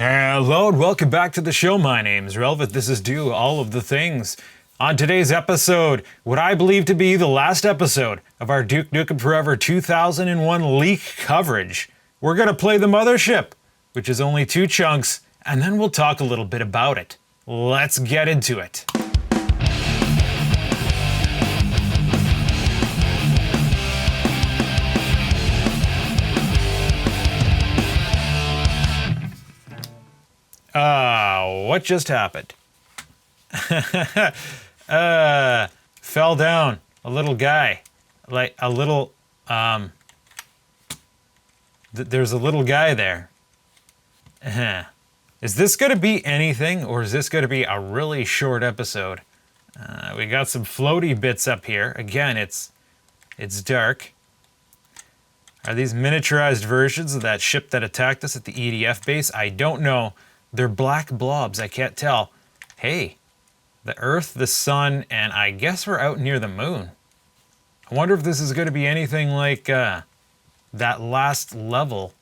Hello and welcome back to the show. My name's Relvit. This is Do All of the Things. On today's episode, what I believe to be the last episode of our Duke Nukem Forever 2001 leak coverage, we're going to play the Mothership, which is only 2 chunks, and then we'll talk a little bit about it. Let's get into it. What just happened? Fell down. A little guy. Like a little, there's a little guy there. Is this going to be anything, or is this going to be a really short episode? We got some floaty bits up here. Again, it's dark. Are these miniaturized versions of that ship that attacked us at the EDF base? I don't know. They're black blobs, I can't tell. Hey, the Earth, the Sun, and I guess we're out near the Moon. I wonder if this is going to be anything like that last level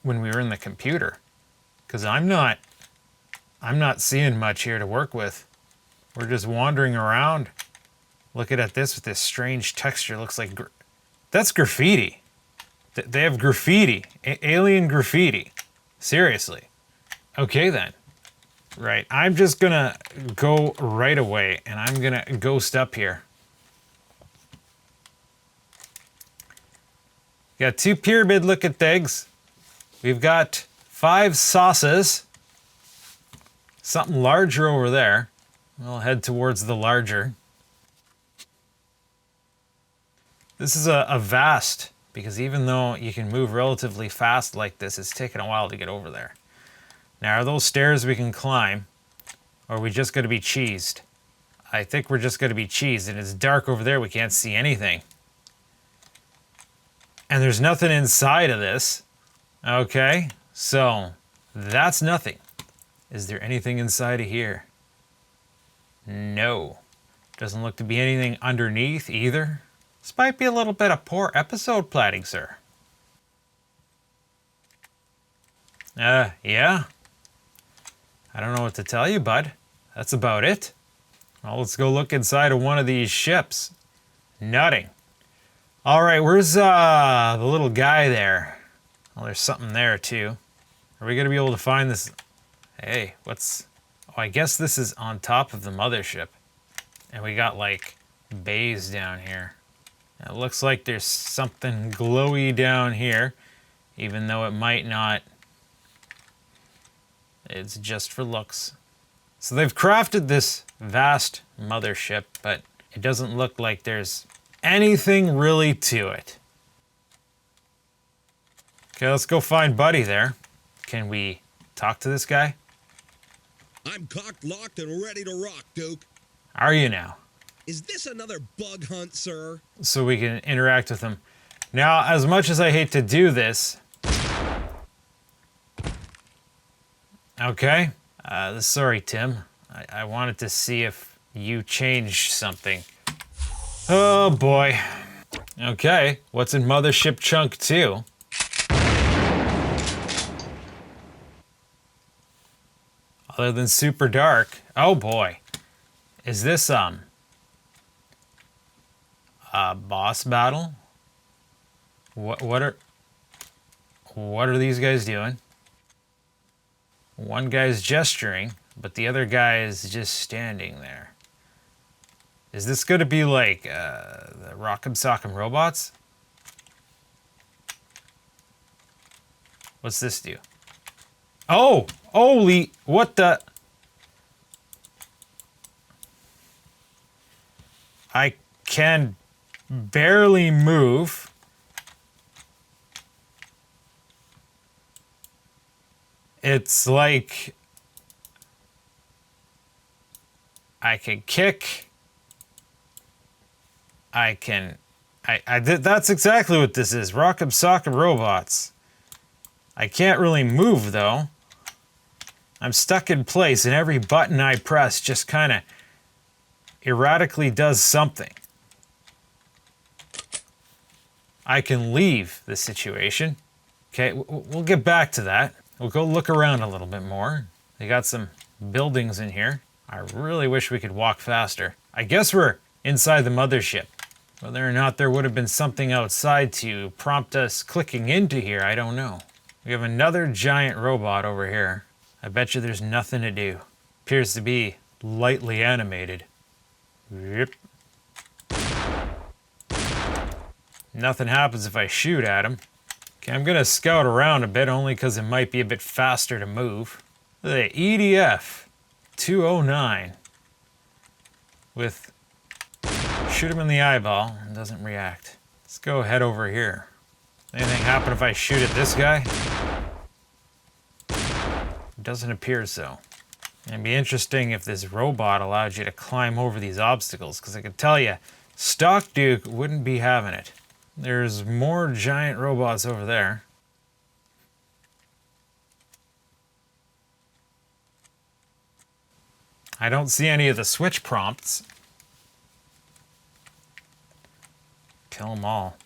when we were in the computer. Because I'm not seeing much here to work with. We're just wandering around, looking at this with this strange texture. Looks like that's graffiti. They have graffiti, alien graffiti. Seriously. Okay then. Right, I'm just gonna go right away and I'm gonna ghost up here. Got 2 pyramid looking things. We've got 5 sauces. Something larger over there. We'll head towards the larger. This is a vast, because even though you can move relatively fast like this, it's taking a while to get over there. Now, are those stairs we can climb, or are we just going to be cheesed? I think we're just going to be cheesed, and it's dark over there. We can't see anything. And there's nothing inside of this. Okay, so that's nothing. Is there anything inside of here? No. Doesn't look to be anything underneath either. This might be a little bit of poor episode planning, sir. Yeah. I don't know what to tell you, bud. That's about it. Well, let's go look inside of one of these ships. Nutting. All right, where's the little guy there? Oh, there's something there, too. Are we going to be able to find this? Hey, what's... Oh, I guess this is on top of the Mothership. And we got, like, bays down here. It looks like there's something glowy down here, even though it might not... It's just for looks. So they've crafted this vast mothership, but it doesn't look like there's anything really to it. Okay, let's go find Buddy there. Can we talk to this guy? I'm cocked, locked, and ready to rock, Duke. Are you now? Is this another bug hunt, sir? So we can interact with him. Now, as much as I hate to do this... Okay. Sorry, Tim. I wanted to see if you changed something. Oh, boy. Okay. What's in Mothership Chunk 2? Other than super dark. Oh, boy. Is this, a boss battle? What are these guys doing? One guy's gesturing, but the other guy is just standing there. Is this going to be like the Rockum Sockum robots? What's this do? Oh! Holy... What the... I can barely move. It's like I can kick. I did. That's exactly what this is. Rockum Sockum robots. I can't really move though. I'm stuck in place, and every button I press just kind of erratically does something. I can leave the situation. Okay, we'll get back to that. We'll go look around a little bit more. They got some buildings in here. I really wish we could walk faster. I guess we're inside the mothership. Whether or not there would have been something outside to prompt us clicking into here, I don't know. We have another giant robot over here. I bet you there's nothing to do. Appears to be lightly animated. Yep. Nothing happens if I shoot at him. Okay, I'm gonna scout around a bit only because it might be a bit faster to move. Look at that, EDF 209 with shoot him in the eyeball and doesn't react. Let's go head over here. Anything happen if I shoot at this guy? Doesn't appear so. It'd be interesting if this robot allowed you to climb over these obstacles, because I can tell you, stock Duke wouldn't be having it. There's more giant robots over there. I don't see any of the switch prompts. Kill them all.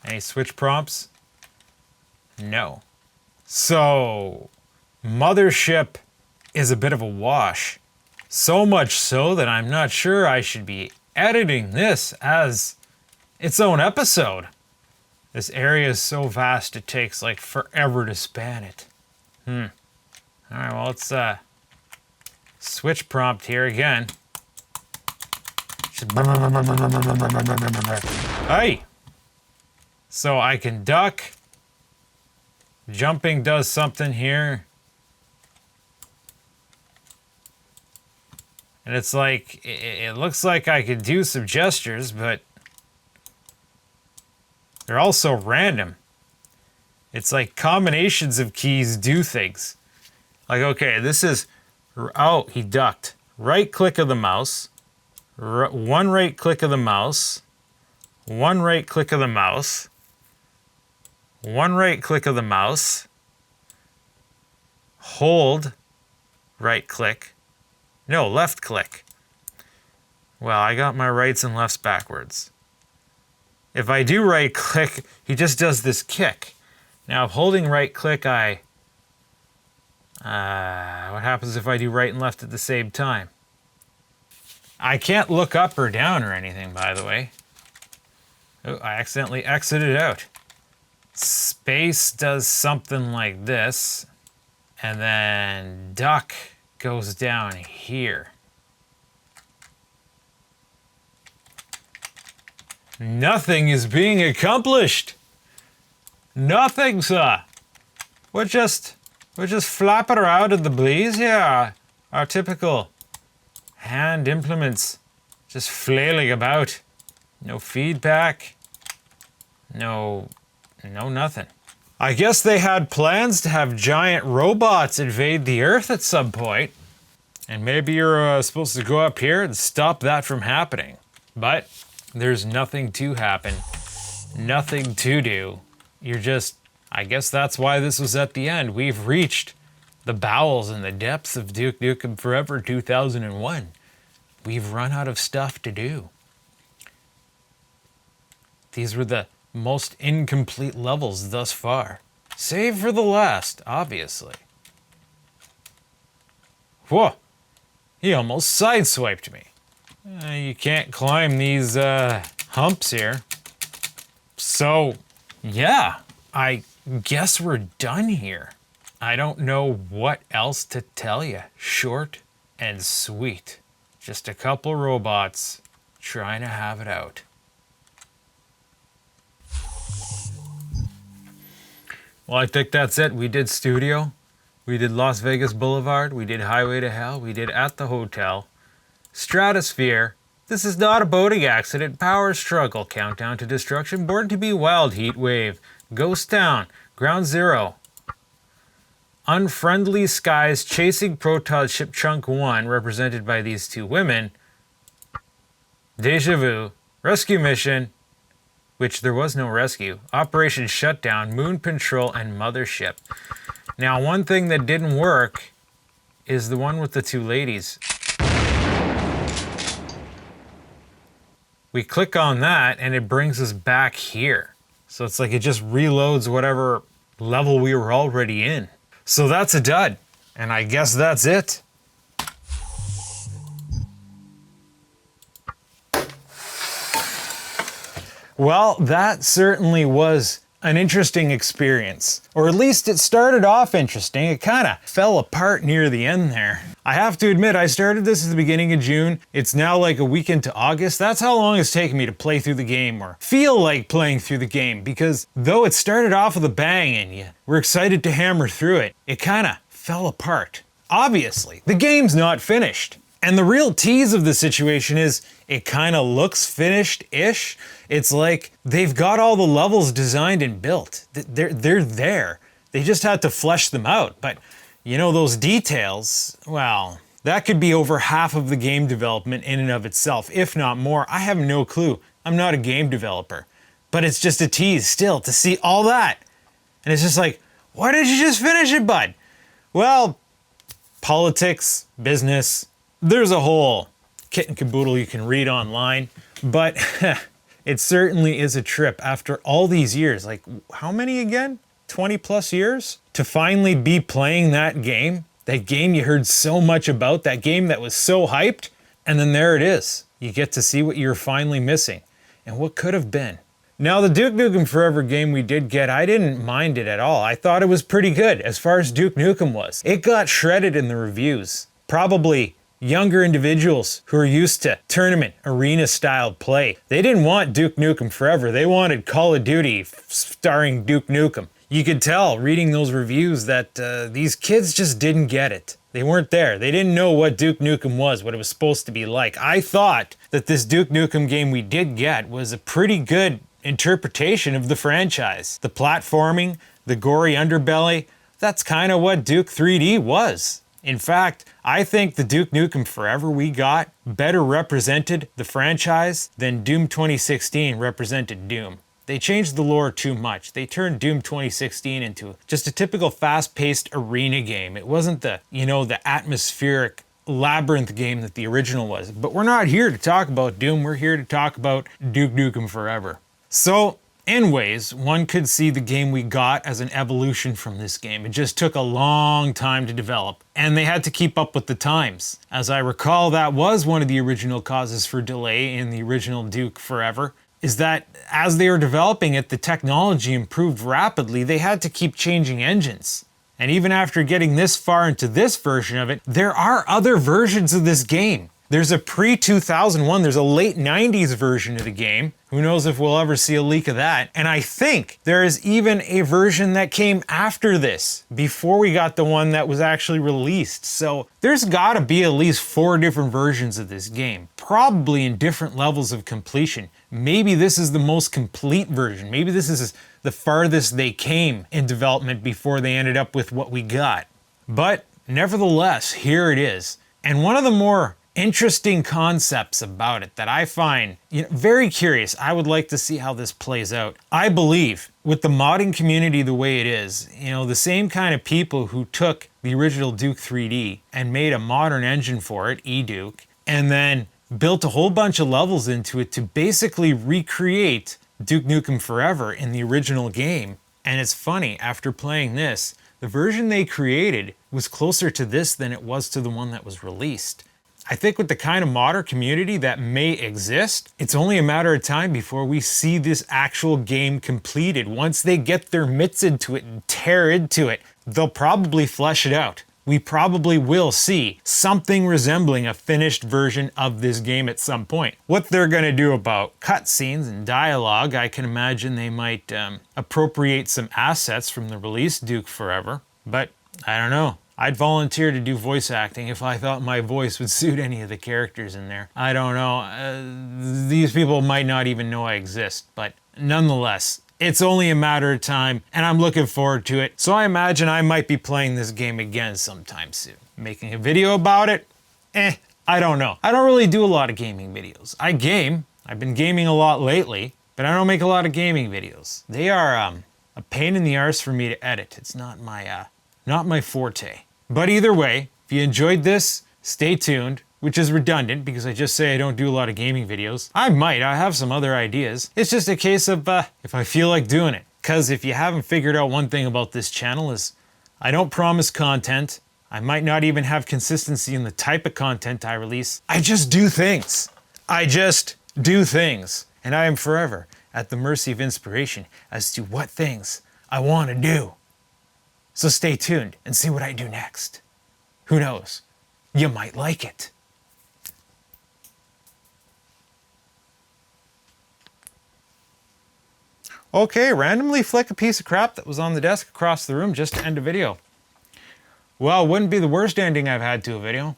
Any switch prompts? No. So, Mothership is a bit of a wash. So much so that I'm not sure I should be editing this as its own episode. This area is so vast it takes like forever to span it. Alright, well let's switch prompt here again. Hey! So I can duck. Jumping does something here. And it's like, it looks like I could do some gestures, but they're also random. It's like combinations of keys do things. Like, okay, this is, oh, he ducked. Right click of the mouse. One right click of the mouse. One right click of the mouse. One right click of the mouse. Hold right click. No, left click. Well, I got my rights and lefts backwards. If I do right click, he just does this kick. Now, holding right click, what happens if I do right and left at the same time? I can't look up or down or anything, by the way. Oh, I accidentally exited out. Space does something like this. And then duck goes down here. Nothing is being accomplished. Nothing, sir. We're just flapping around in the breeze here. Our typical hand implements just flailing about. No feedback. No nothing. I guess they had plans to have giant robots invade the Earth at some point. And maybe you're supposed to go up here and stop that from happening. But there's nothing to happen. Nothing to do. You're just, I guess that's why this was at the end. We've reached the bowels and the depths of Duke Nukem Forever 2001. We've run out of stuff to do. These were the most incomplete levels thus far. Save for the last, obviously. Whoa! He almost sideswiped me. You can't climb these humps here. So, yeah, I guess we're done here. I don't know what else to tell you. Short and sweet. Just a couple robots trying to have it out. Well, I think that's it. We did Studio. We did Las Vegas Boulevard. We did Highway to Hell. We did At the Hotel. Stratosphere. This is not a boating accident. Power Struggle. Countdown to Destruction. Born to be Wild. Heat Wave. Ghost Town. Ground Zero. Unfriendly Skies. Chasing Proton Ship Chunk 1, represented by these two women. Deja Vu. Rescue Mission, which there was no rescue. Operation Shutdown. Moon Patrol, and Mothership. Now, one thing that didn't work is the one with the two ladies. We click on that and it brings us back here. So it's like it just reloads whatever level we were already in. So that's a dud. And I guess that's it. Well, that certainly was an interesting experience. Or at least it started off interesting. It kind of fell apart near the end there. I have to admit, I started this at the beginning of June. It's now like a week into August. That's how long it's taken me to play through the game or feel like playing through the game, because though it started off with a bang and you were excited to hammer through it, it kind of fell apart. Obviously, the game's not finished. And the real tease of the situation is it kind of looks finished-ish. It's like they've got all the levels designed and built. They're there. They just had to flesh them out. But, you know, those details, well, that could be over half of the game development in and of itself, if not more. I have no clue. I'm not a game developer. But it's just a tease still to see all that. And it's just like, why didn't you just finish it, bud? Well, politics, business, there's a whole kit and caboodle you can read online, but it certainly is a trip after all these years. Like, how many again? 20 plus years? To finally be playing that game you heard so much about, that game that was so hyped, and then there it is. You get to see what you're finally missing, and what could have been. Now, the Duke Nukem Forever game we did get, I didn't mind it at all. I thought it was pretty good as far as Duke Nukem was. It got shredded in the reviews. Probably younger individuals who are used to tournament, arena-style play. They didn't want Duke Nukem Forever. They wanted Call of Duty starring Duke Nukem. You could tell reading those reviews that these kids just didn't get it. They weren't there. They didn't know what Duke Nukem was, what it was supposed to be like. I thought that this Duke Nukem game we did get was a pretty good interpretation of the franchise. The platforming, the gory underbelly, that's kind of what Duke 3D was. In fact, I think the Duke Nukem Forever we got better represented the franchise than Doom 2016 represented Doom. They changed the lore too much. They turned Doom 2016 into just a typical fast-paced arena game. It wasn't the atmospheric labyrinth game that the original was. But we're not here to talk about Doom. We're here to talk about Duke Nukem Forever. So, anyways, one could see the game we got as an evolution from this game. It just took a long time to develop, and they had to keep up with the times. As I recall, that was one of the original causes for delay in the original Duke Forever, is that as they were developing it, the technology improved rapidly. They had to keep changing engines. And even after getting this far into this version of it, there are other versions of this game. There's a pre-2001, there's a late 90s version of the game. Who knows if we'll ever see a leak of that. And I think there is even a version that came after this, before we got the one that was actually released. So there's gotta be at least 4 different versions of this game, probably in different levels of completion. Maybe this is the most complete version. Maybe this is the farthest they came in development before they ended up with what we got. But nevertheless, here it is. And one of the more interesting concepts about it that I find very curious. I would like to see how this plays out. I believe with the modding community the way it is, the same kind of people who took the original Duke 3D and made a modern engine for it, eDuke, and then built a whole bunch of levels into it to basically recreate Duke Nukem Forever in the original game. And it's funny, after playing this, the version they created was closer to this than it was to the one that was released. I think with the kind of modder community that may exist, it's only a matter of time before we see this actual game completed. Once they get their mitts into it and tear into it, they'll probably flesh it out. We probably will see something resembling a finished version of this game at some point. What they're going to do about cutscenes and dialogue, I can imagine they might appropriate some assets from the release Duke Forever, but I don't know. I'd volunteer to do voice acting if I thought my voice would suit any of the characters in there. I don't know. These people might not even know I exist, but nonetheless, it's only a matter of time, and I'm looking forward to it. So I imagine I might be playing this game again sometime soon. Making a video about it? I don't know. I don't really do a lot of gaming videos. I game. I've been gaming a lot lately, but I don't make a lot of gaming videos. They are a pain in the arse for me to edit. It's not my forte. But either way, if you enjoyed this, stay tuned, which is redundant because I just say I don't do a lot of gaming videos. I have some other ideas. It's just a case of if I feel like doing it. Because if you haven't figured out one thing about this channel is I don't promise content. I might not even have consistency in the type of content I release. I just do things. I just do things. And I am forever at the mercy of inspiration as to what things I want to do. So stay tuned and see what I do next. Who knows? You might like it. Okay, randomly flick a piece of crap that was on the desk across the room just to end a video. Well, it wouldn't be the worst ending I've had to a video.